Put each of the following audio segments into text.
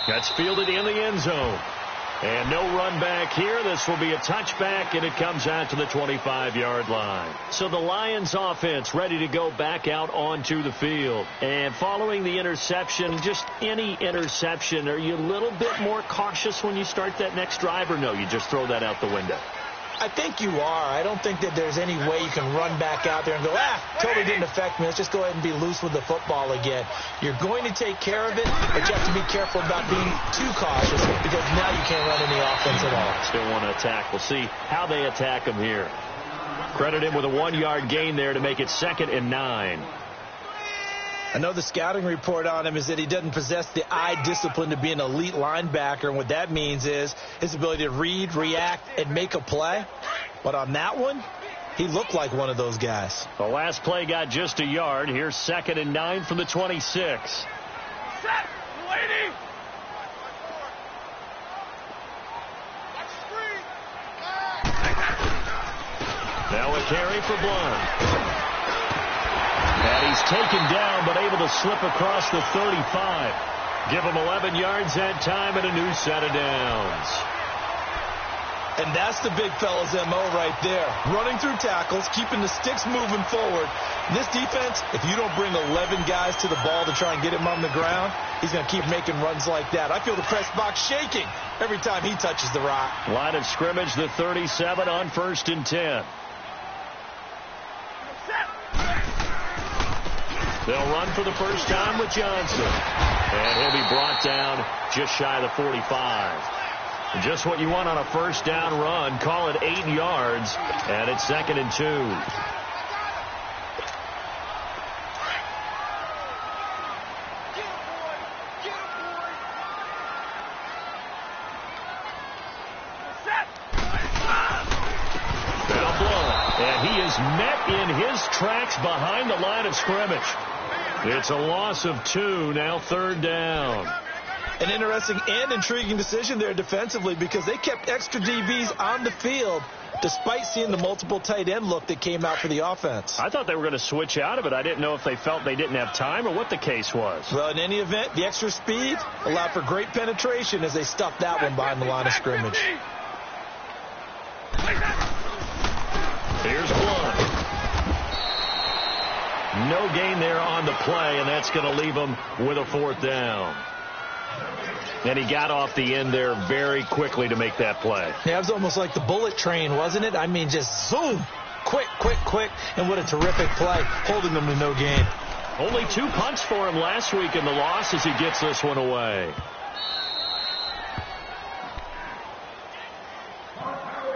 That's fielded in the end zone. And no run back here. This will be a touchback, and it comes out to the 25-yard line. So the Lions offense ready to go back out onto the field. And following the interception, just any interception, are you a little bit more cautious when you start that next drive, or no, you just throw that out the window? I think you are. I don't think that there's any way you can run back out there and go, totally didn't affect me. Let's just go ahead and be loose with the football again. You're going to take care of it, but you have to be careful about being too cautious because now you can't run any offense at all. Still want to attack. We'll see how they attack him here. Credit him with a 1-yard gain there to make it 2nd and 9. I know the scouting report on him is that he doesn't possess the eye discipline to be an elite linebacker, and what that means is his ability to read, react, and make a play. But on that one, he looked like one of those guys. The last play got just a yard. Here's 2nd and 9 from the 26. Set, lady. Now a carry for Blunt. And he's taken down, but able to slip across the 35. Give him 11 yards that time and a new set of downs. And that's the big fella's M.O. right there. Running through tackles, keeping the sticks moving forward. This defense, if you don't bring 11 guys to the ball to try and get him on the ground, he's going to keep making runs like that. I feel the press box shaking every time he touches the rock. Line of scrimmage, the 37 on 1st and 10. They'll run for the first time with Johnson. And he'll be brought down just shy of the 45. Just what you want on a first down run. Call it 8 yards. And it's 2nd and 2. Now blown. And he is met in his tracks behind the line of scrimmage. It's a loss of 2, now 3rd down. An interesting and intriguing decision there defensively because they kept extra DBs on the field despite seeing the multiple tight end look that came out for the offense. I thought they were going to switch out of it. I didn't know if they felt they didn't have time or what the case was. Well, in any event, the extra speed allowed for great penetration as they stuffed that one behind the line of scrimmage. Here's Blunt. No gain there on the play, and that's going to leave them with a 4th down. And he got off the end there very quickly to make that play. Yeah, it was almost like the bullet train, wasn't it? I mean, just zoom, quick, and what a terrific play, holding them to no gain. Only 2 punts for him last week in the loss as he gets this one away.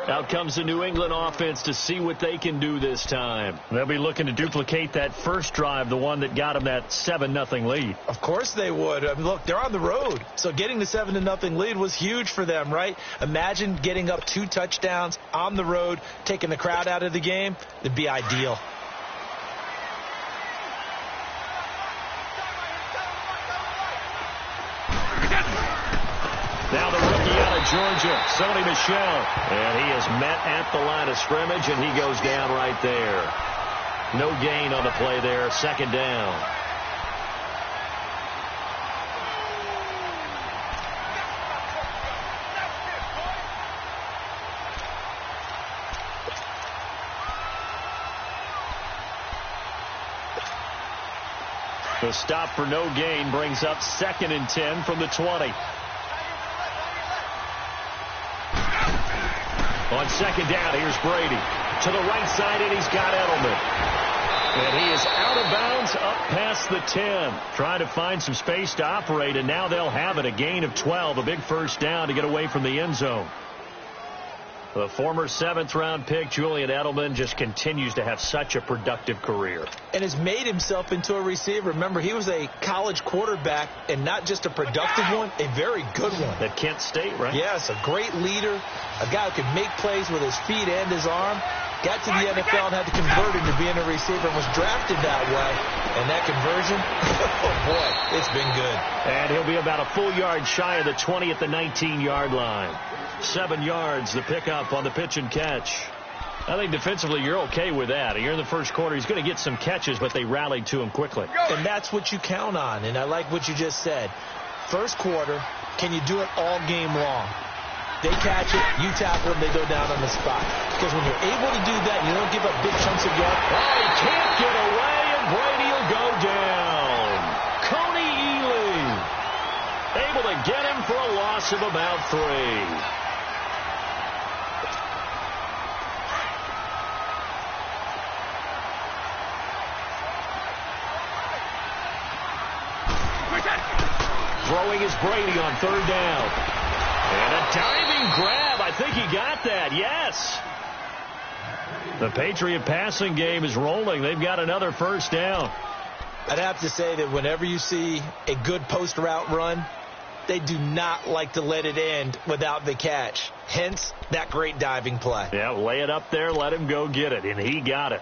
Out comes the New England offense to see what they can do this time. They'll be looking to duplicate that first drive, the one that got them that 7-0 lead. Of course they would. I mean, look, they're on the road. So getting the 7-0 lead was huge for them, right? Imagine getting up 2 touchdowns on the road, taking the crowd out of the game. It'd be ideal. Now the rookie out of Georgia, Sony Michel. And he is met at the line of scrimmage, and he goes down right there. No gain on the play there, 2nd down. The stop for no gain brings up 2nd and 10 from the 20. On 2nd down, here's Brady. To the right side, and he's got Edelman. And he is out of bounds up past the 10. Trying to find some space to operate, and now they'll have it. A gain of 12, a big first down to get away from the end zone. The former 7th-round pick, Julian Edelman, just continues to have such a productive career. And has made himself into a receiver. Remember, he was a college quarterback, and not just a productive one, a very good one. At Kent State, right? Yes, a great leader, a guy who could make plays with his feet and his arm. Got to the NFL and had to convert into being a receiver and was drafted that way. And that conversion, oh boy, it's been good. And he'll be about a full yard shy of the 20 at the 19-yard line. 7 yards, the pickup on the pitch and catch. I think defensively you're okay with that. Here in the first quarter, he's going to get some catches, but they rallied to him quickly. And that's what you count on, and I like what you just said. First quarter, can you do it all game long? They catch it, you tackle them, they go down on the spot. Because when you're able to do that, you don't give up big chunks of yard. Oh, he can't get away, and Brady will go down. Coney Ealy able to get him for a loss of about 3. Throwing is Brady on 3rd down. And a diving grab. I think he got that. Yes. The Patriot passing game is rolling. They've got another 1st down. I'd have to say that whenever you see a good post route run, they do not like to let it end without the catch. Hence, that great diving play. Yeah, lay it up there, let him go get it, and he got it.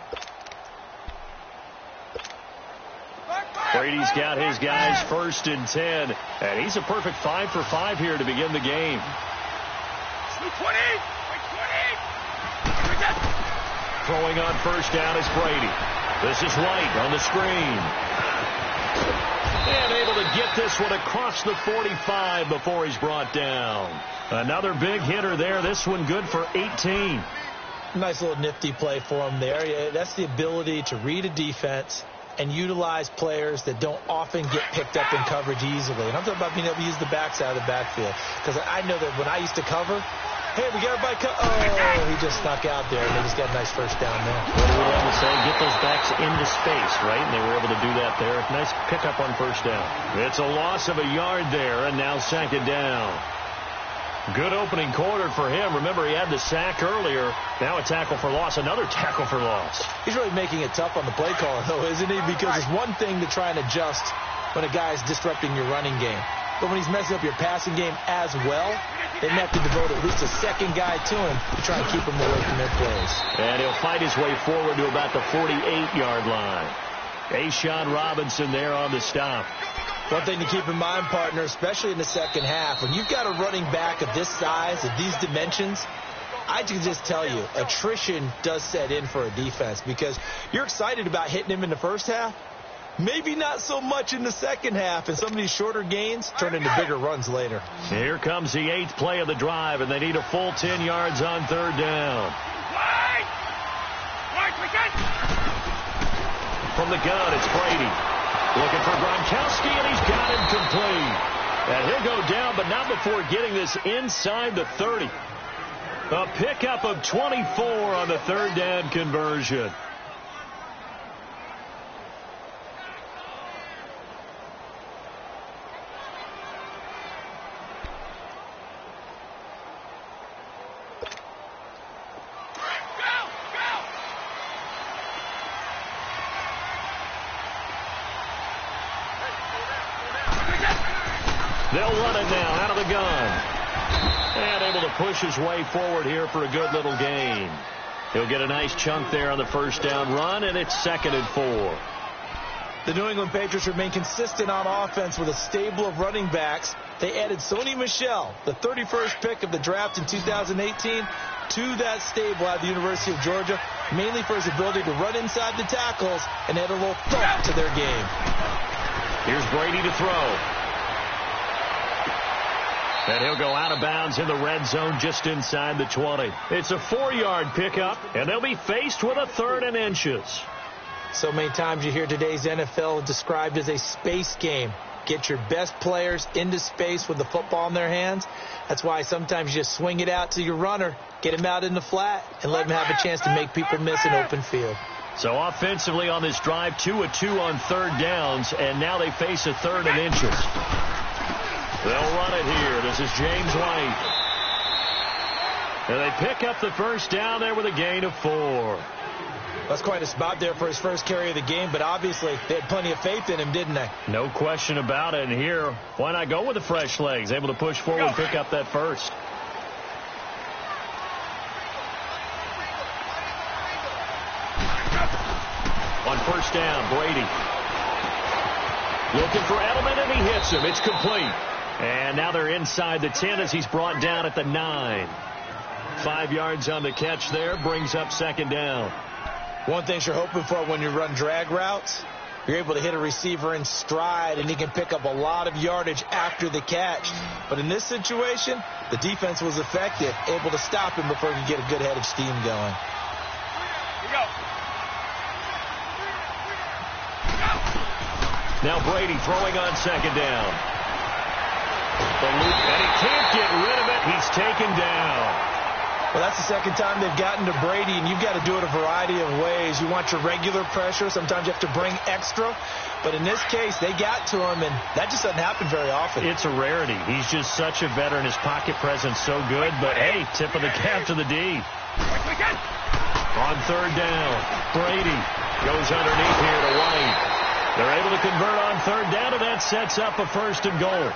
Brady's got his guys 1st and 10, and he's a perfect 5 for 5 here to begin the game. 20! Throwing on 1st down is Brady. This is White on the screen. And able to get this one across the 45 before he's brought down. Another big hitter there. This one good for 18. Nice little nifty play for him there. Yeah, that's the ability to read a defense and utilize players that don't often get picked up in coverage easily. And I'm talking about being able to use the backside of the backfield. Because I know that when I used to cover, hey, we got everybody oh, he just snuck out there, and they just got a nice 1st down there. What do we love to say? Get those backs into space, right? And they were able to do that there. Nice pickup on 1st down. It's a loss of a yard there, and now 2nd down. Good opening quarter for him. Remember, he had the sack earlier. Now a tackle for loss. Another tackle for loss. He's really making it tough on the play caller, though, isn't he? Because it's one thing to try and adjust when a guy is disrupting your running game. But when he's messing up your passing game as well, they have to devote at least a 2nd guy to him to try and keep him away from their plays. And he'll fight his way forward to about the 48-yard line. A'Shawn Robinson there on the stop. One thing to keep in mind, partner, especially in the 2nd half, when you've got a running back of this size, of these dimensions, I can just tell you, attrition does set in for a defense because you're excited about hitting him in the 1st half. Maybe not so much in the 2nd half, and some of these shorter gains turn into bigger runs later. Here comes the 8th play of the drive, and they need a full 10 yards on 3rd down. From the gun, it's Brady. Looking for Gronkowski, and he's got him complete. And he'll go down, but not before getting this inside the 30. A pickup of 24 on the 3rd down conversion. They'll run it now out of the gun. And able to push his way forward here for a good little gain. He'll get a nice chunk there on the 1st down run, and it's 2nd and 4. The New England Patriots remain consistent on offense with a stable of running backs. They added Sony Michel, the 31st pick of the draft in 2018, to that stable at the University of Georgia, mainly for his ability to run inside the tackles and add a little thump to their game. Here's Brady to throw. And he'll go out of bounds in the red zone just inside the 20. It's a 4-yard pickup, and they'll be faced with a 3rd and inches. So many times you hear today's NFL described as a space game. Get your best players into space with the football in their hands. That's why sometimes you just swing it out to your runner, get him out in the flat, and let him have a chance to make people miss an open field. So offensively on this drive, 2 of 2 on 3rd downs, and now they face a 3rd and inches. They'll run it here. This is James White. And they pick up the 1st down there with a gain of 4. That's quite a spot there for his first carry of the game, but obviously they had plenty of faith in him, didn't they? No question about it. And here, why not go with the fresh legs? Able to push forward, pick up that 1st. On 1st down, Brady. Looking for Edelman, and he hits him. It's complete. And now they're inside the 10 as he's brought down at the 9. 5 yards on the catch there, brings up 2nd down. One thing you're hoping for when you run drag routes You're able to hit a receiver in stride, and he can pick up a lot of yardage after the catch. But in this situation, the defense was effective, able to stop him before he could get a good head of steam going. Now Brady throwing on second down. The loop, and he can't get rid of it. He's taken down. Well, that's the second time they've gotten to Brady, and you've got to do it a variety of ways. You want your regular pressure. Sometimes you have to bring extra. But in this case, they got to him, and that just doesn't happen very often. It's a rarity. He's just such a veteran. His pocket presence so good. But, hey, tip of the cap to the D. On third down, Brady goes underneath here to White. They're able to convert on third down, and that sets up a first and goal.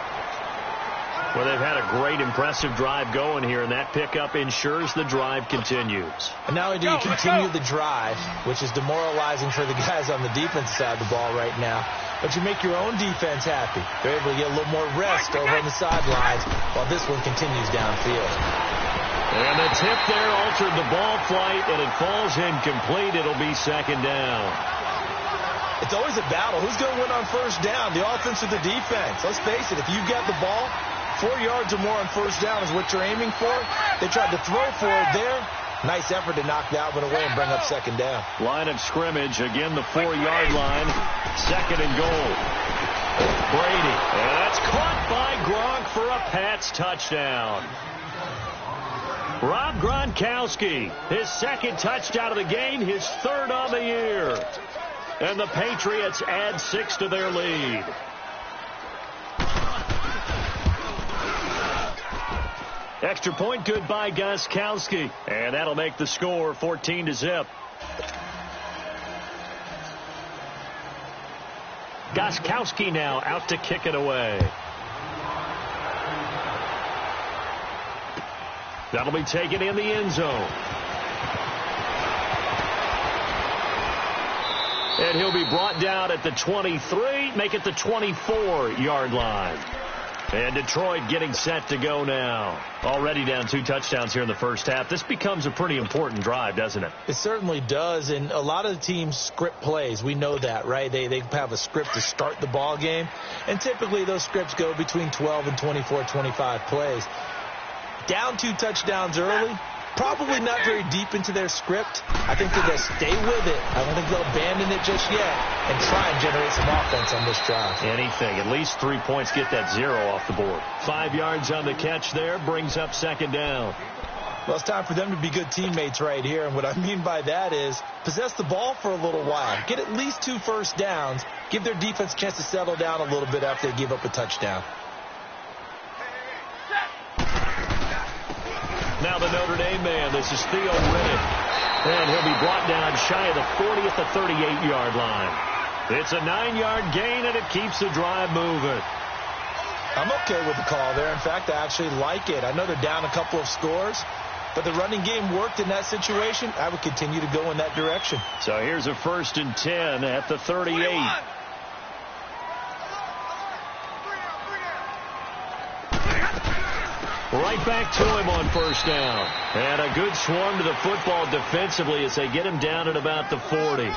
Well, they've had a great, impressive drive going here, and that pickup ensures the drive continues. And not only do you continue the drive, which is demoralizing for the guys on the defense side of the ball right now, but you make your own defense happy. They're able to get a little more rest over on the sidelines while this one continues downfield. And the tip there altered the ball flight, and it falls incomplete. It'll be second down. It's always a battle. Who's going to win on first down, the offense or the defense? Let's face it, if you've got the ball, 4 yards or more on first down is what you're aiming for. They tried to throw for it there. Nice effort to knock that one away and bring up second down. Line of scrimmage, again the 4-yard line. Second and goal. Brady, and that's caught by Gronk for a Pats touchdown. Rob Gronkowski, his second touchdown of the game, his third on the year. And the Patriots add 6 to their lead. Extra point good by Gostkowski. And that'll make the score 14-0. Gostkowski now out to kick it away. That'll be taken in the end zone. And he'll be brought down at the 23, make it the 24-yard line. And Detroit getting set to go now. Already down 2 touchdowns here in the first half. This becomes a pretty important drive, doesn't it? It certainly does, and a lot of the teams script plays. We know that, right? They have a script to start the ball game, and typically those scripts go between 12 and 24, 25 plays. Down 2 touchdowns early, probably not very deep into their script. I think that they'll stay with it. I don't think they'll abandon it just yet and try and generate some offense on this drive. Anything. At least 3 points, get that 0 off the board. 5 yards on the catch there, brings up second down. Well, it's time for them to be good teammates right here, and what I mean by that is possess the ball for a little while. Get at least 2 first downs. Give their defense a chance to settle down a little bit after they give up a touchdown. Now the Notre Dame man, this is Theo Riddick. And he'll be brought down shy of the 40 at the 38-yard line. It's a 9-yard gain, and it keeps the drive moving. I'm okay with the call there. In fact, I actually like it. I know they're down a couple of scores, but the running game worked in that situation. I would continue to go in that direction. So here's a 1st and 10 at the 38. Right back to him on first down. And a good swarm to the football defensively as they get him down at about the 40.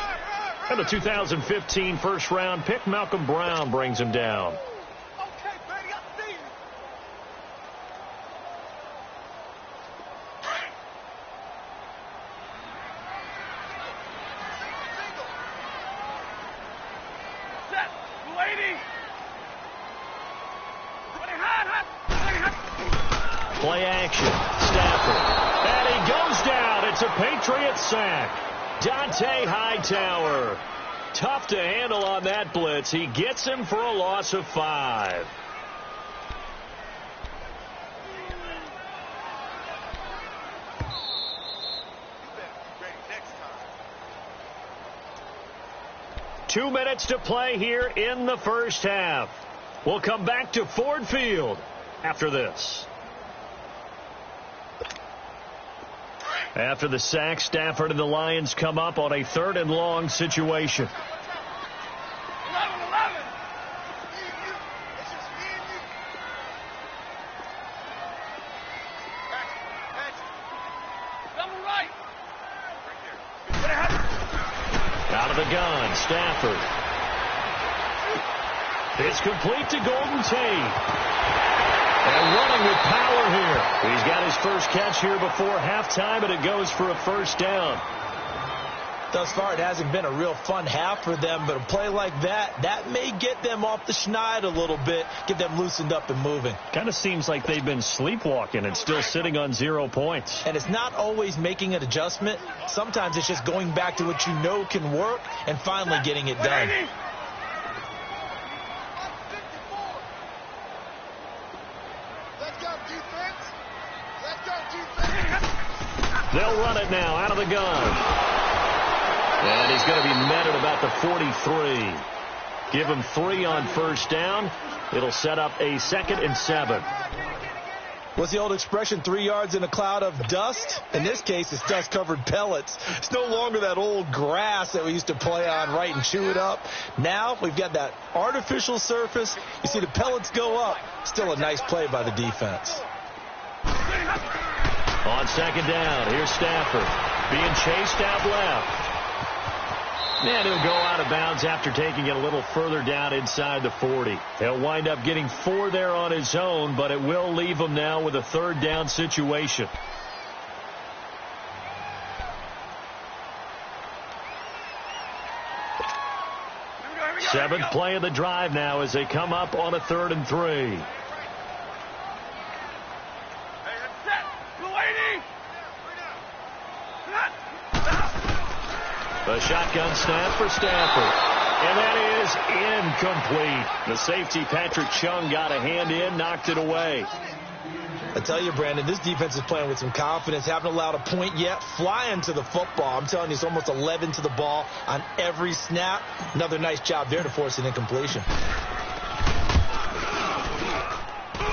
And the 2015 first-round pick, Malcolm Brown, brings him down. Play action. Stafford. And he goes down. It's a Patriot sack. Dante Hightower. Tough to handle on that blitz. He gets him for a loss of 5. Two minutes to play here in the first half. We'll come back to Ford Field after this. After the sack, Stafford and the Lions come up on a 3rd and long situation. 11. Double right. Out of the gun, Stafford. It's complete to Golden Tate. And running with power here. He's got his first catch here before halftime, and it goes for a first down. Thus far, it hasn't been a real fun half for them, but a play like that may get them off the schneid a little bit, get them loosened up and moving. Kind of seems like they've been sleepwalking and still sitting on 0 points. And it's not always making an adjustment. Sometimes it's just going back to what you know can work and finally getting it done. They'll run it now out of the gun. And he's going to be met at about the 43. Give him 3 on first down. It'll set up a 2nd and 7. What's the old expression, 3 yards in a cloud of dust? In this case, it's dust-covered pellets. It's no longer that old grass that we used to play on, right, and chew it up. Now we've got that artificial surface. You see the pellets go up. Still a nice play by the defense. On 2nd down, here's Stafford being chased out left. And he'll go out of bounds after taking it a little further down inside the 40. He'll wind up getting 4 there on his own, but it will leave him now with a 3rd down situation. Seventh play of the drive now as they come up on a 3rd and 3. The shotgun snap for Stafford. And that is incomplete. The safety, Patrick Chung, got a hand in, knocked it away. I tell you, Brandon, this defense is playing with some confidence. Haven't allowed a point yet. Flying to the football. I'm telling you, it's almost 11 to the ball on every snap. Another nice job there to force an incompletion.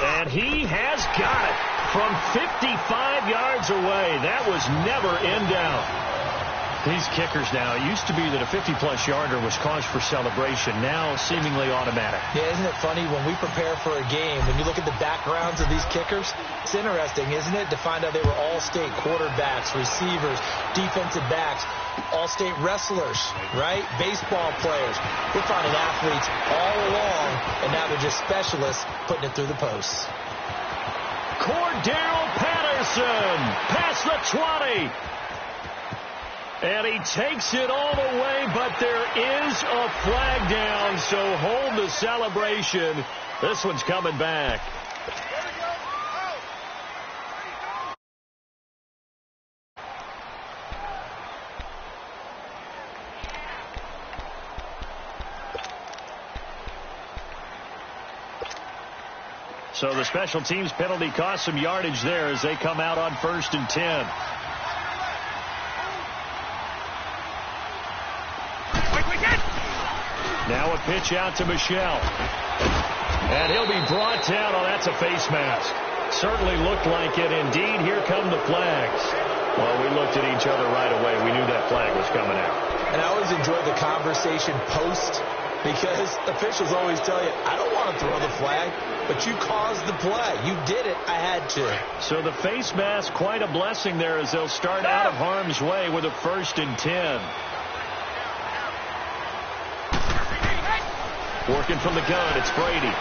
And he has got it from 55 yards away. That was never in doubt. These kickers now, it used to be that a 50-plus yarder was cause for celebration. Now seemingly automatic. Yeah, isn't it funny when we prepare for a game, when you look at the backgrounds of these kickers, it's interesting, isn't it, to find out they were all-state quarterbacks, receivers, defensive backs, all-state wrestlers, right? Baseball players. We're finding athletes all along, and now they're just specialists putting it through the posts. Cordell Patterson past the 20. And he takes it all the way, but there is a flag down, so hold the celebration. This one's coming back. So the special teams penalty cost some yardage there as they come out on 1st and 10. Now a pitch out to Michelle. And he'll be brought down. Oh, that's a face mask. Certainly looked like it. Indeed, here come the flags. Well, we looked at each other right away. We knew that flag was coming out. And I always enjoy the conversation post because officials always tell you, I don't want to throw the flag, but you caused the play. You did it. I had to. So the face mask, quite a blessing there as they'll start out of harm's way with a 1st and 10. Working from the gun, it's Brady.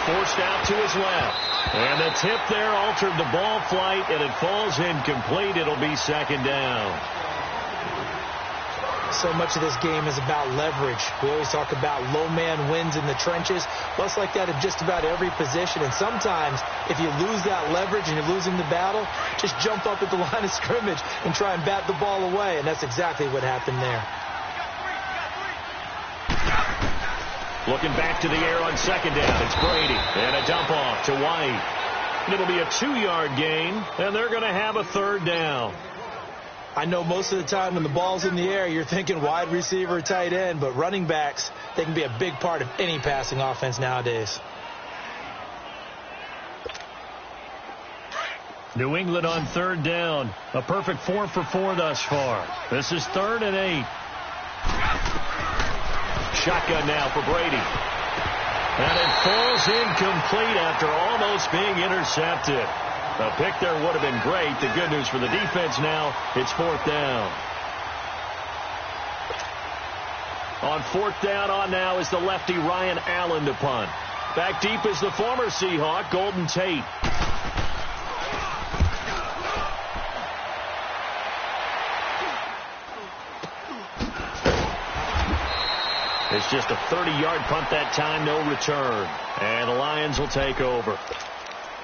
Forced out to his left. And the tip there altered the ball flight, and it falls incomplete. It'll be 2nd down. So much of this game is about leverage. We always talk about low man wins in the trenches. Well, it's like that in just about every position. And sometimes, if you lose that leverage and you're losing the battle, just jump up at the line of scrimmage and try and bat the ball away. And that's exactly what happened there. Looking back to the air on 2nd down. It's Brady. And a dump off to White. It'll be a 2-yard gain, and they're going to have a 3rd down. I know most of the time when the ball's in the air, you're thinking wide receiver, tight end, but running backs, they can be a big part of any passing offense nowadays. New England on 3rd down. A perfect 4 for 4 thus far. This is 3rd and 8. Shotgun now for Brady. And it falls incomplete after almost being intercepted. A pick there would have been great. The good news for the defense now, it's 4th down. On On fourth down on now is the lefty Ryan Allen to punt. Back deep is the former Seahawk, Golden Tate. It's just a 30-yard punt that time, no return. And the Lions will take over.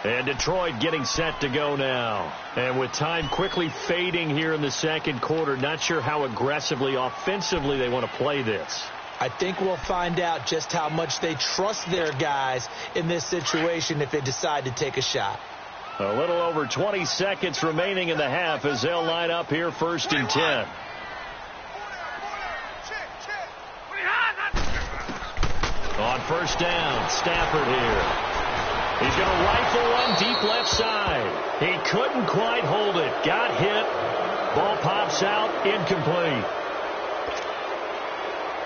And Detroit getting set to go now. And with time quickly fading here in the second quarter, not sure how aggressively, offensively they want to play this. I think we'll find out just how much they trust their guys in this situation if they decide to take a shot. A little over 20 seconds remaining in the half as they'll line up here first and 10. On first down, Stafford here. He's going to rifle one deep left side. He couldn't quite hold it. Got hit. Ball pops out, incomplete.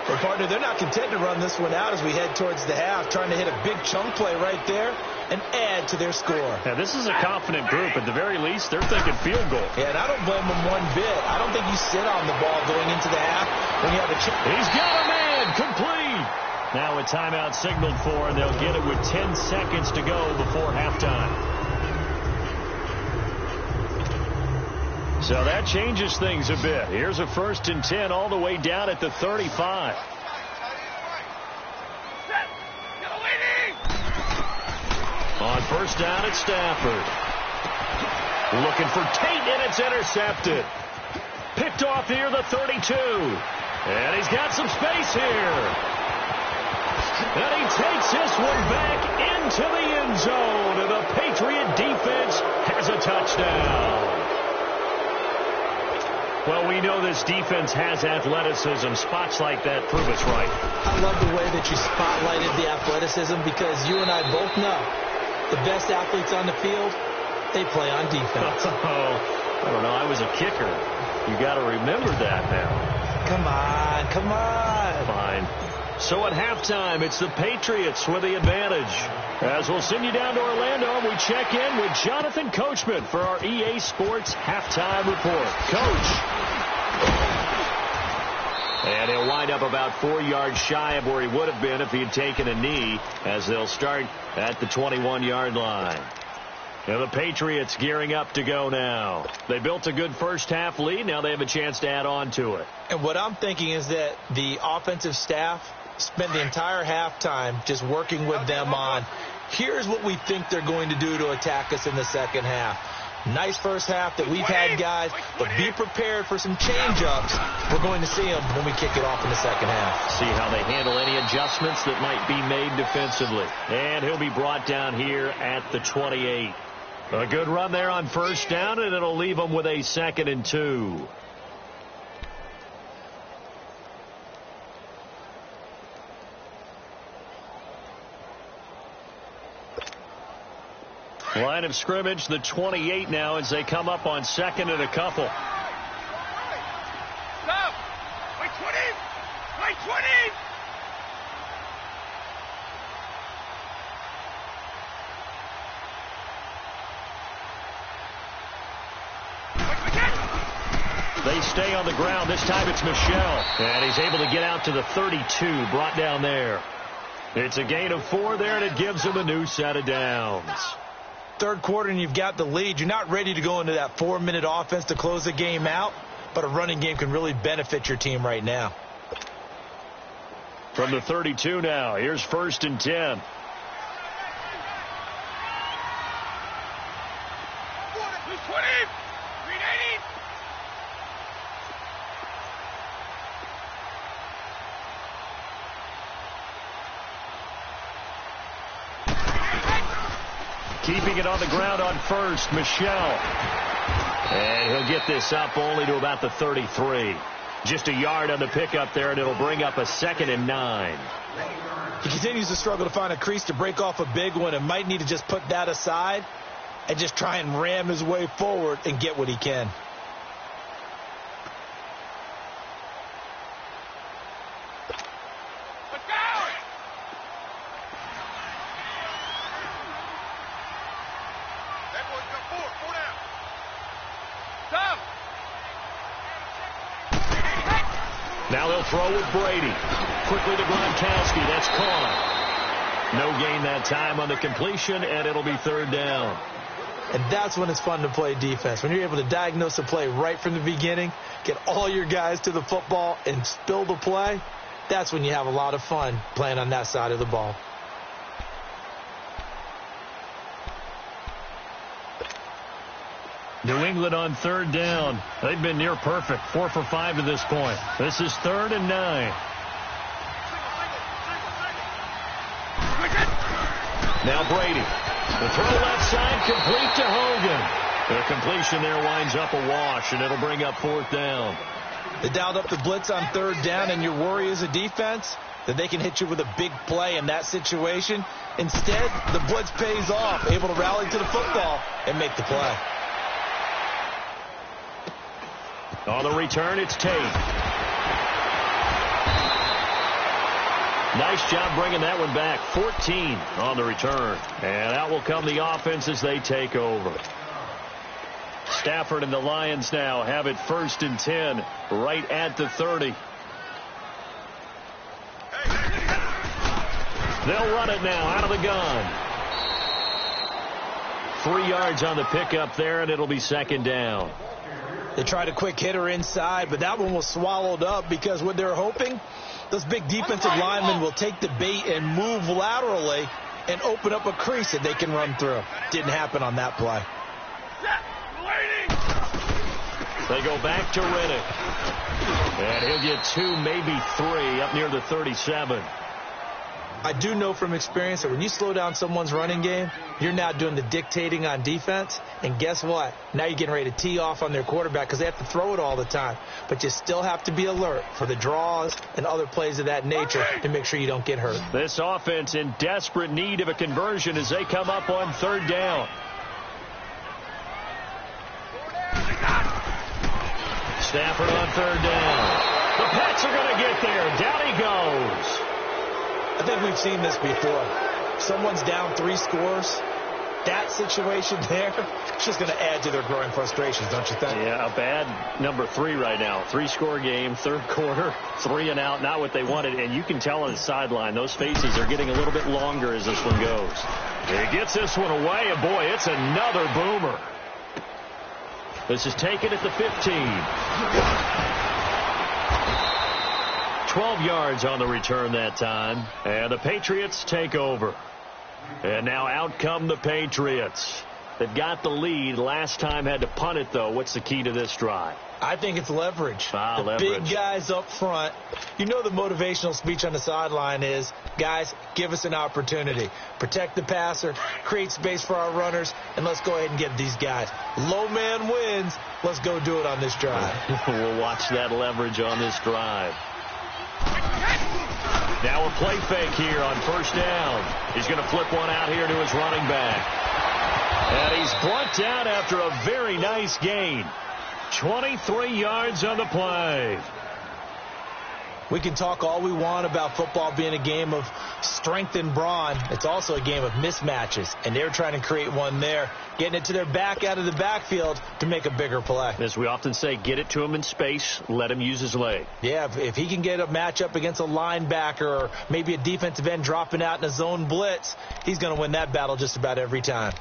Well, partner, they're not content to run this one out as we head towards the half, trying to hit a big chunk play right there and add to their score. Now, this is a confident group. At the very least, they're thinking field goal. Yeah, and I don't blame them one bit. I don't think you sit on the ball going into the half when you have a chance. He's got a man. Complete. Now a timeout signaled for, and they'll get it with 10 seconds to go before halftime. So that changes things a bit. Here's a first and 10 all the way down at the 35. On first down at Stafford. Looking for Tate, and it's intercepted. Picked off near the 32. And he's got some space here. And he takes this one back into the end zone. And the Patriot defense has a touchdown. Well, we know this defense has athleticism. Spots like that prove us right. I love the way that you spotlighted the athleticism because you and I both know the best athletes on the field, they play on defense. I don't know. I was a kicker. You got to remember that now. Come on, come on. Fine. So at halftime, it's the Patriots with the advantage. As we'll send you down to Orlando, we check in with Jonathan Coachman for our EA Sports Halftime Report. Coach. And he'll wind up about 4 yards shy of where he would have been if he had taken a knee, as they'll start at the 21-yard line. Now the Patriots gearing up to go now. They built a good first-half lead. Now they have a chance to add on to it. And what I'm thinking is that the offensive staff spent the entire halftime just working with them on, here's what we think they're going to do to attack us in the second half. Nice first half that we've had, guys, but be prepared for some change-ups. We're going to see them when we kick it off in the second half. See how they handle any adjustments that might be made defensively. And he'll be brought down here at the 28. A good run there on first down, and it'll leave them with a 2nd and 2. Line of scrimmage, the 28 now as they come up on 2nd and a couple. Stop! Wait 20! Wait 20! They stay on the ground. This time it's Michel. And he's able to get out to the 32, brought down there. It's a gain of 4 there, and it gives them a new set of downs. Third quarter and you've got the lead. You're not ready to go into that 4-minute offense to close the game out, but a running game can really benefit your team right now. From the 32 now, here's first and 10. 390. Keeping it on the ground on first, Michel. And he'll get this up only to about the 33. Just a yard on the pickup there, and it'll bring up a 2nd and 9. He continues to struggle to find a crease to break off a big one and might need to just put that aside and just try and ram his way forward and get what he can. Now they'll throw with Brady. quickly to Gronkowski. That's caught. No gain that time on the completion, and it'll be third down. And that's when it's fun to play defense. When you're able to diagnose a play right from the beginning, get all your guys to the football, and spill the play, that's when you have a lot of fun playing on that side of the ball. New England on third down. They've been near perfect, 4 for 5 to this point. This is 3rd and 9. Now Brady. The throw left side, complete to Hogan. The completion there winds up a wash, and it'll bring up 4th down. They dialed up the blitz on 3rd down, and your worry as a defense that they can hit you with a big play in that situation. Instead, the blitz pays off, able to rally to the football and make the play. On the return, it's Tate. Nice job bringing that one back. 14 on the return. And out will come the offense as they take over. Stafford and the Lions now have it 1st and 10 right at the 30. They'll run it now out of the gun. 3 yards on the pickup there, and it'll be 2nd down. They tried a quick hitter inside, but that one was swallowed up because what they're hoping, those big defensive linemen will take the bait and move laterally and open up a crease that they can run through. Didn't happen on that play. They go back to Riddick. And he'll get 2, maybe 3 up near the 37. I do know from experience that when you slow down someone's running game, you're now doing the dictating on defense. And guess what? Now you're getting ready to tee off on their quarterback because they have to throw it all the time. But you still have to be alert for the draws and other plays of that nature to make sure you don't get hurt. This offense in desperate need of a conversion as they come up on 3rd down. Stafford on 3rd down. The Pats are going to get there. Down he goes. I think we've seen this before. Someone's down 3 scores. That situation there, it's just going to add to their growing frustrations, don't you think? Yeah, a bad number 3 right now. 3-score game, 3rd quarter, 3 and out, not what they wanted. And you can tell on the sideline, those faces are getting a little bit longer as this one goes. He gets this one away, and boy, it's another boomer. This is taken at the 15. 12 yards on the return that time. And the Patriots take over. And now out come the Patriots. They've got the lead. Last time had to punt it, though. What's the key to this drive? I think it's leverage. Leverage. Big guys up front. You know the motivational speech on the sideline is, guys, give us an opportunity. Protect the passer, create space for our runners, and let's go ahead and get these guys. Low man wins. Let's go do it on this drive. We'll watch that leverage on this drive. Now a play fake here on 1st down. He's going to flip one out here to his running back. And he's brought down after a very nice gain. 23 yards on the play. We can talk all we want about football being a game of strength and brawn. It's also a game of mismatches, and they're trying to create one there, getting it to their back out of the backfield to make a bigger play. As we often say, get it to him in space, let him use his leg. Yeah, if he can get a matchup against a linebacker or maybe a defensive end dropping out in a zone blitz, he's going to win that battle just about every time.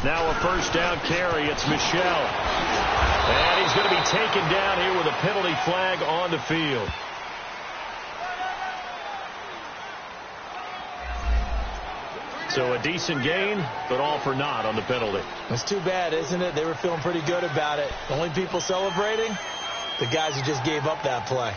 Now a 1st down carry. It's Michel. And he's going to be taken down here with a penalty flag on the field. So a decent gain, but all for naught on the penalty. It's too bad, isn't it? They were feeling pretty good about it. The only people celebrating, the guys who just gave up that play.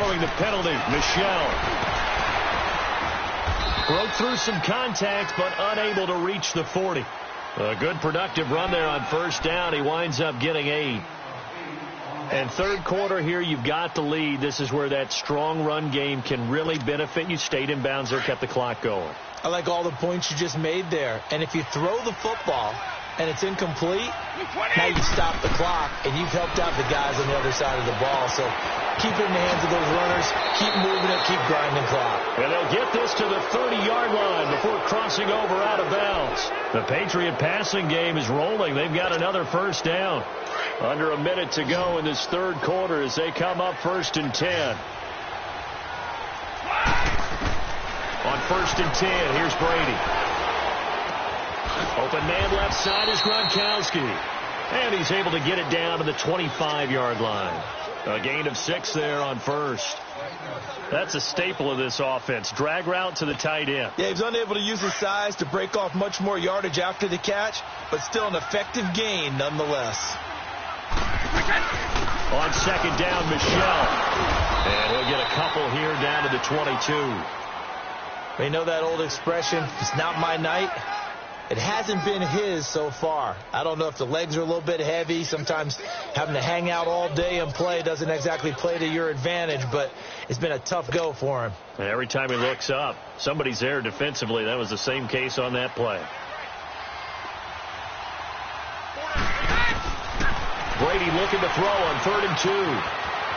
The penalty, Michel broke through some contact but unable to reach the 40. A good productive run there on 1st down. He winds up getting 8. And third quarter here, you've got the lead. This is where that strong run game can really benefit you. Stayed in bounds there, kept the clock going. I like all the points you just made there. And if you throw the football and it's incomplete, now you stop the clock, and you've helped out the guys on the other side of the ball. So keep it in the hands of those runners. Keep moving it. Keep grinding clock. And they'll get this to the 30-yard line before crossing over out of bounds. The Patriot passing game is rolling. They've got another first down. Under a minute to go in this third quarter as they come up 1st and 10. On 1st and 10, here's Brady. Open man left side is Gronkowski. And he's able to get it down to the 25-yard line. A gain of 6 there on first. That's a staple of this offense. Drag route to the tight end. Yeah, he's unable to use his size to break off much more yardage after the catch, but still an effective gain nonetheless. On 2nd down, Michelle. And he'll get a couple here down to the 22. You know that old expression, it's not my night. It hasn't been his so far. I don't know if the legs are a little bit heavy. Sometimes having to hang out all day and play doesn't exactly play to your advantage, but it's been a tough go for him. And every time he looks up, somebody's there defensively. That was the same case on that play. Brady looking to throw on 3rd and 2.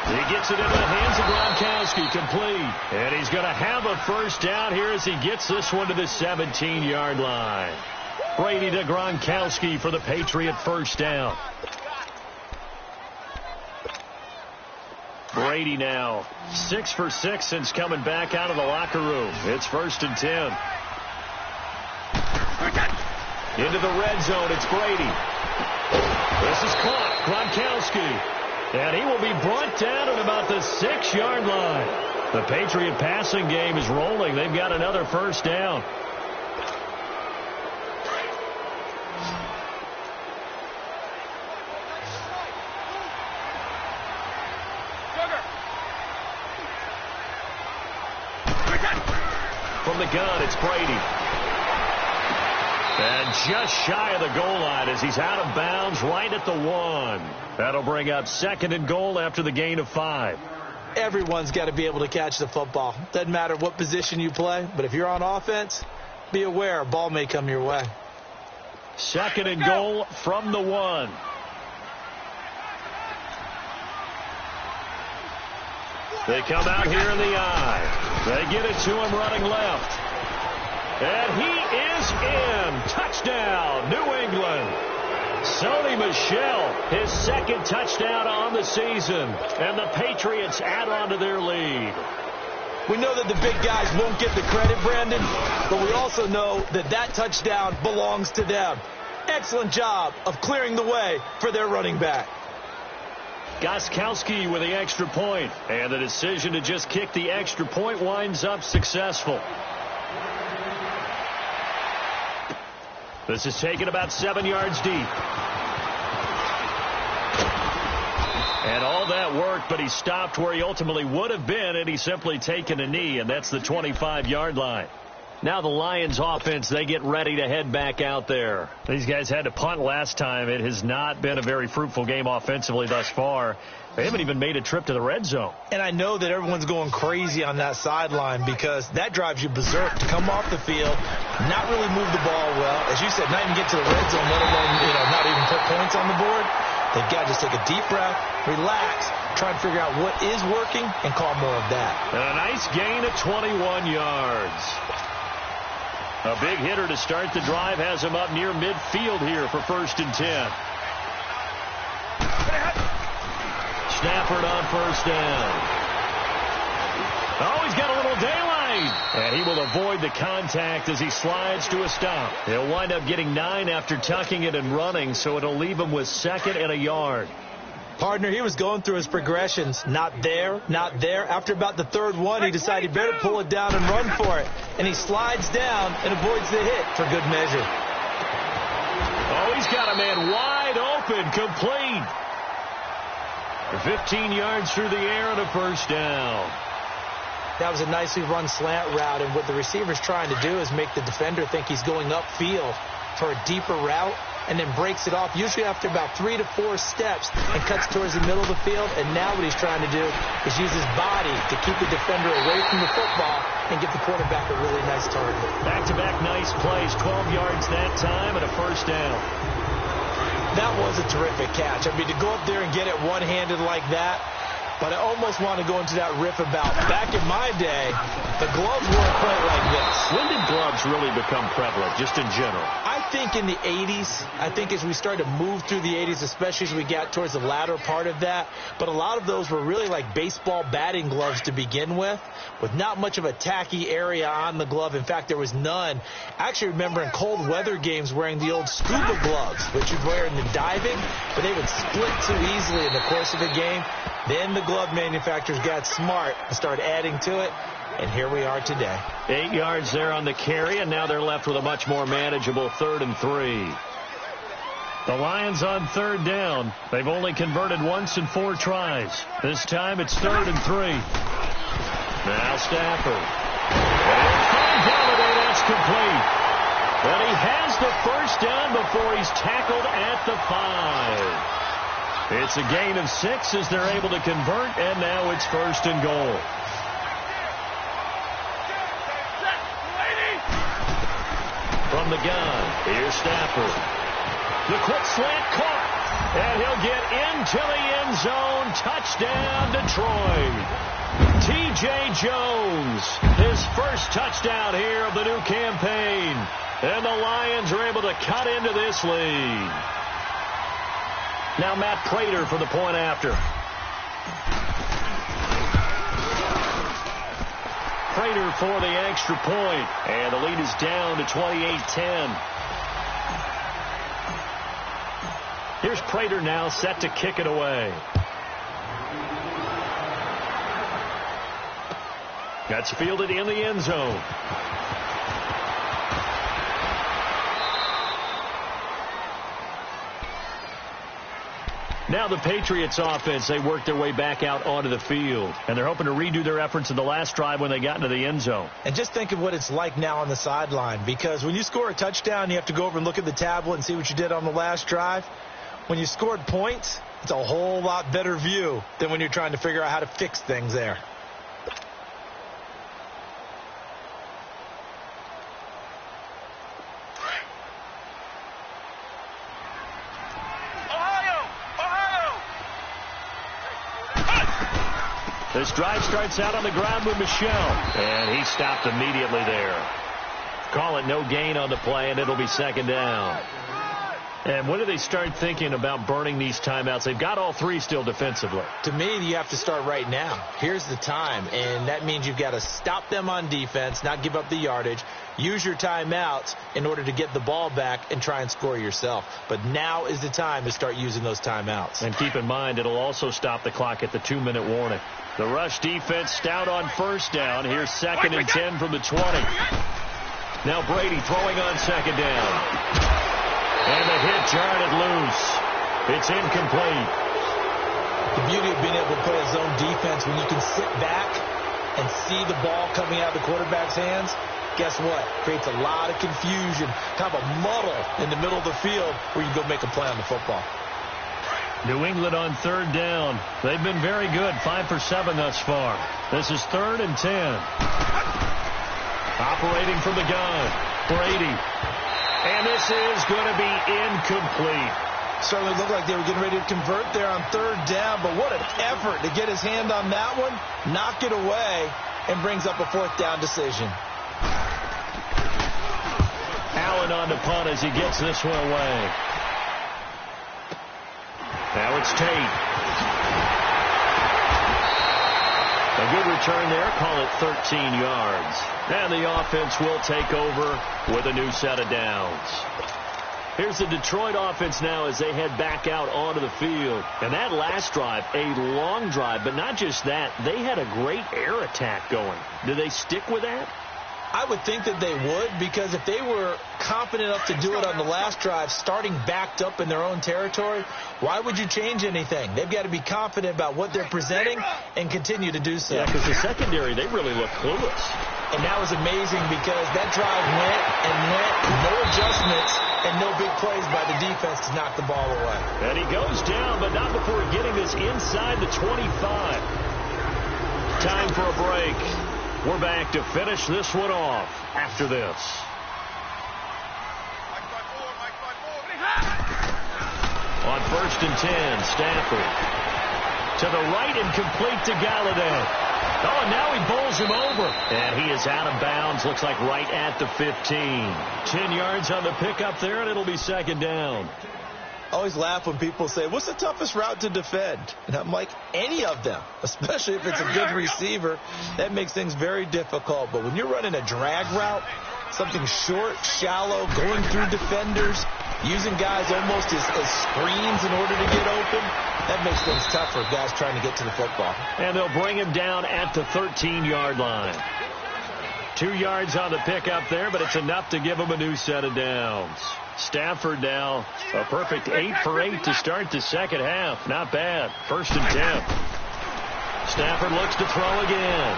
He gets it into the hands of Gronkowski, complete. And he's going to have a first down here as he gets this one to the 17-yard line. Brady to Gronkowski for the Patriot first down. Brady now 6 for 6 since coming back out of the locker room. It's 1st and 10. Into the red zone, it's Brady. This is caught. Gronkowski. And he will be brought down at about the 6-yard line. The Patriot passing game is rolling. They've got another first down. From the gun, it's Brady. And just shy of the goal line as he's out of bounds right at the 1. That'll bring up 2nd and goal after the gain of 5. Everyone's got to be able to catch the football. Doesn't matter what position you play, but if you're on offense, be aware a ball may come your way. 2nd and goal from the 1. They come out here in the eye. They get it to him running left. And he is in. Touchdown, New England. Sony Michel, his 2nd touchdown on the season. And the Patriots add on to their lead. We know that the big guys won't get the credit, Brandon, but we also know that that touchdown belongs to them. Excellent job of clearing the way for their running back. Gostkowski with the extra point. And the decision to just kick the extra point winds up successful. This is taken about 7 yards deep. And all that worked, but he stopped where he ultimately would have been, and he's simply taken a knee, and that's the 25-yard line. Now the Lions offense, they get ready to head back out there. These guys had to punt last time. It has not been a very fruitful game offensively thus far. They haven't even made a trip to the red zone. And I know that everyone's going crazy on that sideline because that drives you berserk to come off the field, not really move the ball well. As you said, not even get to the red zone, let alone, not even put points on the board. They've got to just take a deep breath, relax, try and figure out what is working, and call more of that. And a nice gain of 21 yards. A big hitter to start the drive has him up near midfield here for 1st and 10. Stafford on first down. Oh, he's got a little daylight. And he will avoid the contact as he slides to a stop. He'll wind up getting 9 after tucking it and running, so it'll leave him with 2nd and a yard. Partner, he was going through his progressions. Not there, not there. After about the 3rd one, he decided he better pull it down and run for it. And he slides down and avoids the hit for good measure. Oh, he's got a man wide open, complete. 15 yards through the air and a first down. That was a nicely run slant route, and what the receiver's trying to do is make the defender think he's going upfield for a deeper route. and then breaks it off, usually after about 3 to 4 steps, and cuts towards the middle of the field. And now what he's trying to do is use his body to keep the defender away from the football and get the quarterback a really nice target. Back-to-back nice plays, 12 yards that time and a first down. That was a terrific catch. I mean, to go up there and get it one-handed like that, but I almost want to go into that riff about back in my day, the gloves weren't quite like this. When did gloves really become prevalent, just in general? I think in the 80s. I think as we started to move through the 80s, especially as we got towards the latter part of that. But a lot of those were really like baseball batting gloves to begin with not much of a tacky area on the glove. In fact, there was none. I actually remember in cold weather games wearing the old scuba gloves, which you'd wear in the diving, but they would split too easily in the course of a game. Then the glove manufacturers got smart and started adding to it, and here we are today. 8 yards there on the carry, and now they're left with a much more manageable 3rd and 3. The Lions on 3rd down. They've only converted once in 4 tries. This time it's 3rd and 3. Now Stafford. And Galladay, that's complete. But he has the first down before he's tackled at the 5. It's a gain of 6 as they're able to convert, and now it's 1st and goal. From the gun, here's Stafford. The quick slant caught, and he'll get into the end zone. Touchdown, Detroit. T.J. Jones, his first touchdown here of the new campaign. And the Lions are able to cut into this lead. Now Matt Prater for the point after. Prater for the extra point. And the lead is down to 28-10. Here's Prater now set to kick it away. That's fielded in the end zone. Now the Patriots offense, they work their way back out onto the field. And they're hoping to redo their efforts in the last drive when they got into the end zone. And just think of what it's like now on the sideline. Because when you score a touchdown, you have to go over and look at the tablet and see what you did on the last drive. When you scored points, it's a whole lot better view than when you're trying to figure out how to fix things there. This drive starts out on the ground with Michel, and he stopped immediately there. Call it no gain on the play, and it'll be 2nd down. And when do they start thinking about burning these timeouts? They've got all 3 still defensively. To me, you have to start right now. Here's the time, and that means you've got to stop them on defense, not give up the yardage, use your timeouts in order to get the ball back and try and score yourself. But now is the time to start using those timeouts. And keep in mind, it'll also stop the clock at the 2-minute warning. The rush defense stout on 1st down. Here's 2nd and 10 from the 20. Now Brady throwing on 2nd down. And the hit jarred loose. It's incomplete. The beauty of being able to play a zone defense when you can sit back and see the ball coming out of the quarterback's hands, guess what? Creates a lot of confusion, kind of a muddle in the middle of the field where you go make a play on the football. New England on 3rd down. They've been very good, 5 for 7 thus far. This is 3rd and 10. Operating from the gun, Brady. And this is going to be incomplete. Certainly looked like they were getting ready to convert there on 3rd down, but what an effort to get his hand on that one, knock it away, and brings up a 4th down decision. Allen on the punt as he gets this one away. Now it's Tate. A good return there. Call it 13 yards. And the offense will take over with a new set of downs. Here's the Detroit offense now as they head back out onto the field. And that last drive, a long drive, but not just that. They had a great air attack going. Do they stick with that? I would think that they would, because if they were confident enough to do it on the last drive, starting backed up in their own territory, why would you change anything? They've got to be confident about what they're presenting and continue to do so. Yeah, because the secondary, they really look clueless. And that was amazing because that drive went and went, no adjustments, and no big plays by the defense to knock the ball away. And he goes down, but not before getting this inside the 25. Time for a break. We're back to finish this one off after this. On 1st and 10, Stafford. To the right and complete to Galladay. Oh, and now he bowls him over. And he is out of bounds. Looks like right at the 15. 10 yards on the pickup there, and it'll be 2nd down. I always laugh when people say, what's the toughest route to defend? And I'm like, any of them, especially if it's a good receiver. That makes things very difficult. But when you're running a drag route, something short, shallow, going through defenders, using guys almost as screens in order to get open, that makes things tough for guys trying to get to the football. And they'll bring him down at the 13-yard line. 2 yards on the pickup there, but it's enough to give him a new set of downs. Stafford now a perfect 8 for 8 to start the second half. Not bad. 1st and 10. Stafford looks to throw again.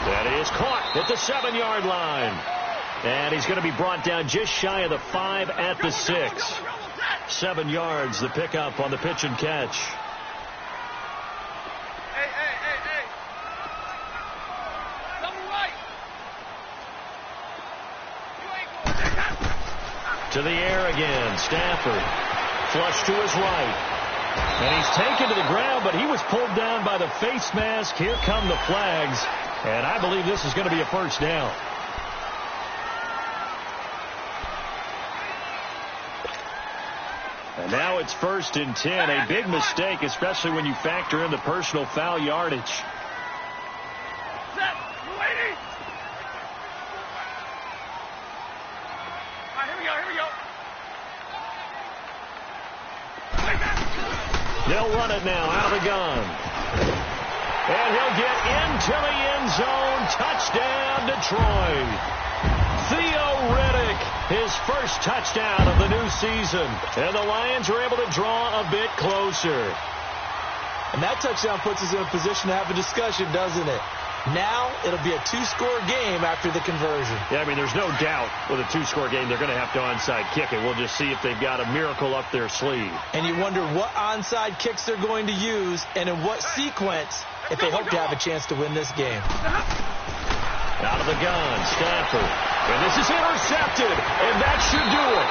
That is caught at the 7-yard line. And he's going to be brought down just shy of the 5 at the 6. 7 yards, the pickup on the pitch and catch. Hey. Double right. To the air again, Stafford. Flush to his right. And he's taken to the ground, but he was pulled down by the face mask. Here come the flags. And I believe this is going to be a 1st down. And now it's 1st and 10. A big mistake, especially when you factor in the personal foul yardage. Set. Waiting. All right, here we go. They'll run it now out of the gun. And he'll get into the end zone. Touchdown, Detroit. Theo Riddick, his first touchdown of the new season. And the Lions are able to draw a bit closer. And that touchdown puts us in a position to have a discussion, doesn't it? Now it'll be a 2-score game after the conversion. Yeah, I mean, there's no doubt with a 2-score game they're going to have to onside kick it. We'll just see if they've got a miracle up their sleeve. And you wonder what onside kicks they're going to use and in what sequence if they hope to have a chance to win this game. Out of the gun, Stafford. And this is intercepted, and that should do it.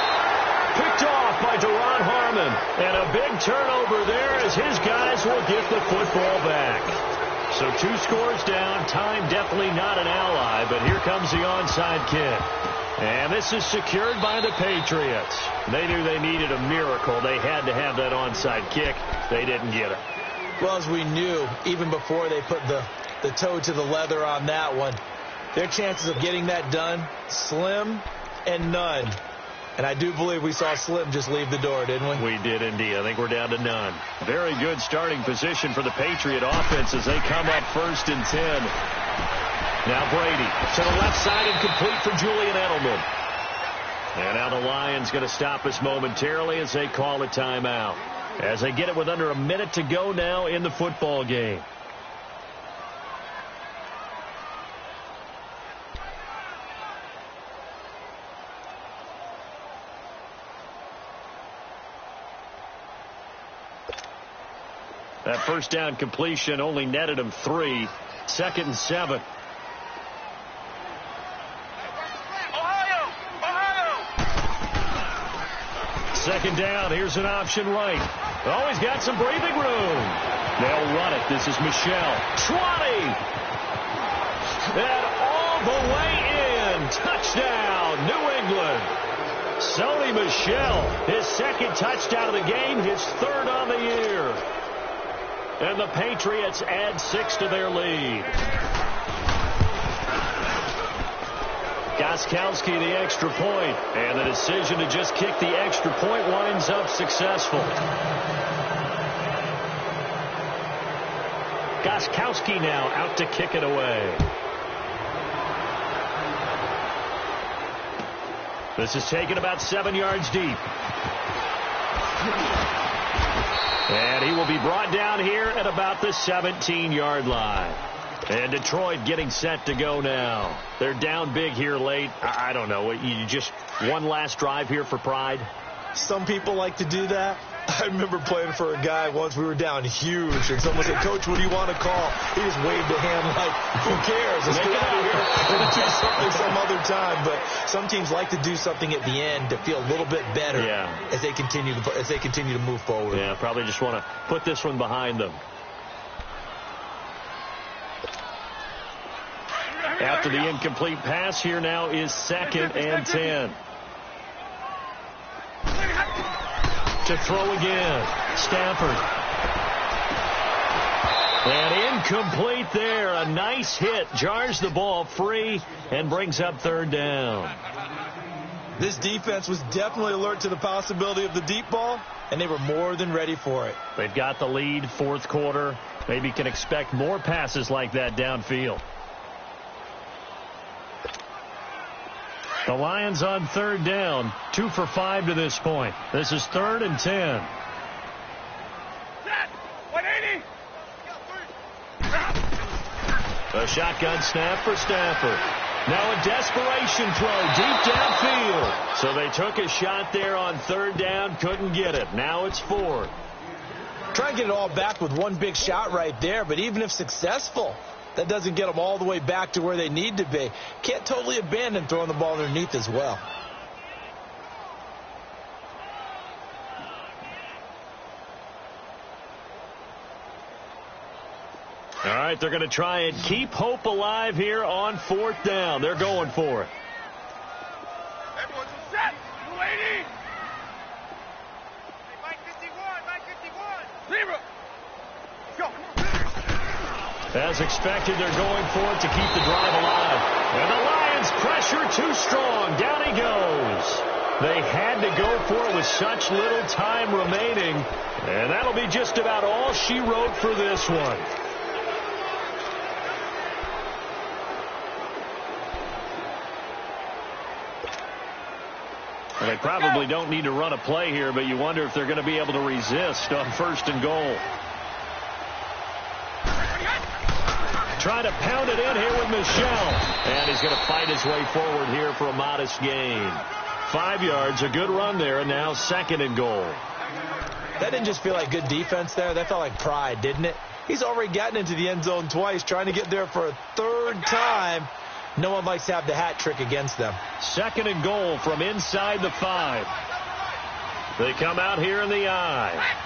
Picked off by Deron Harmon. And a big turnover there as his guys will get the football back. So 2 scores down. Time definitely not an ally, but here comes the onside kick. And this is secured by the Patriots. They knew they needed a miracle. They had to have that onside kick. They didn't get it. Well, as we knew, even before they put the toe to the leather on that one, their chances of getting that done, slim and none. And I do believe we saw Slim just leave the door, didn't we? We did indeed. I think we're down to none. Very good starting position for the Patriot offense as they come up 1st and 10. Now Brady to the left side and complete for Julian Edelman. And now the Lions going to stop us momentarily as they call a timeout. As they get it with under a minute to go now in the football game. That 1st down completion only netted him 3. 2nd and 7. Ohio! 2nd down. Here's an option right. Oh, he's got some breathing room. They'll run it. This is Michel. 20. And all the way in. Touchdown, New England. Sony Michel, his 2nd touchdown of the game, his 3rd on the year. And the Patriots add 6 to their lead. Gostkowski the extra point, and the decision to just kick the extra point winds up successful. Gostkowski now out to kick it away. This is taken about 7 yards deep. And he will be brought down here at about the 17-yard line. And Detroit getting set to go now. They're down big here late. I don't know. You just One last drive here for Pride. Some people like to do that. I remember playing for a guy once. We were down huge, and someone said, "Coach, what do you want to call?" He just waved a hand like, "Who cares? Let's get out of here and do something some other time." But some teams like to do something at the end to feel a little bit better as they continue to move forward. Yeah, probably just want to put this one behind them. After the incomplete pass, here now is 2nd and 10. To throw again, Stafford. And incomplete there. A nice hit. Jars the ball free and brings up 3rd down. This defense was definitely alert to the possibility of the deep ball, and they were more than ready for it. They've got the lead, 4th quarter. Maybe can expect more passes like that downfield. The Lions on 3rd down, 2 for 5 to this point. This is 3rd and 10. 180. A shotgun snap for Stafford. Now a desperation throw deep downfield. So they took a shot there on 3rd down, couldn't get it. Now it's 4th. Try and get it all back with one big shot right there, but even if successful, that doesn't get them all the way back to where they need to be. Can't totally abandon throwing the ball underneath as well. All right, they're going to try and keep hope alive here on 4th down. They're going for it. Everyone's set. 280. Hey, Mike 51. 0. Go. As expected, they're going for it to keep the drive alive. And the Lions pressure too strong. Down he goes. They had to go for it with such little time remaining. And that'll be just about all she wrote for this one. Well, they probably don't need to run a play here, but you wonder if they're going to be able to resist on 1st and goal. Try to pound it in here with Michel. And he's going to fight his way forward here for a modest gain. 5 yards, a good run there, and now 2nd and goal. That didn't just feel like good defense there. That felt like pride, didn't it? He's already gotten into the end zone twice, trying to get there for a 3rd time. No one likes to have the hat trick against them. 2nd and goal from inside the 5. They come out here in the eye.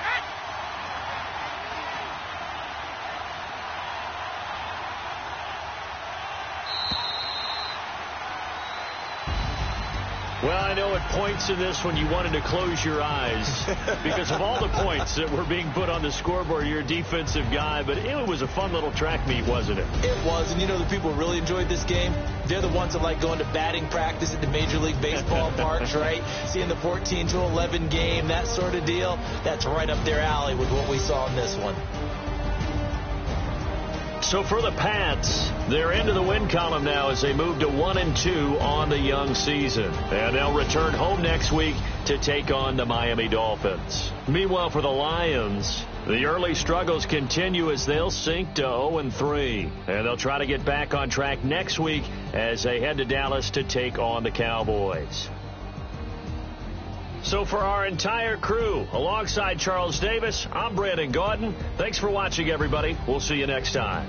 Well, I know at points in this when you wanted to close your eyes because of all the points that were being put on the scoreboard. You're a defensive guy, but it was a fun little track meet, wasn't it? It was, and you know the people who really enjoyed this game? They're the ones that like going to batting practice at the Major League Baseball parks, right? Seeing the 14-11 game, that sort of deal. That's right up their alley with what we saw in this one. So for the Pats, they're into the win column now as they move to 1-2 on the young season. And they'll return home next week to take on the Miami Dolphins. Meanwhile, for the Lions, the early struggles continue as they'll sink to 0-3. And they'll try to get back on track next week as they head to Dallas to take on the Cowboys. So for our entire crew, alongside Charles Davis, I'm Brandon Gaudin. Thanks for watching, everybody. We'll see you next time.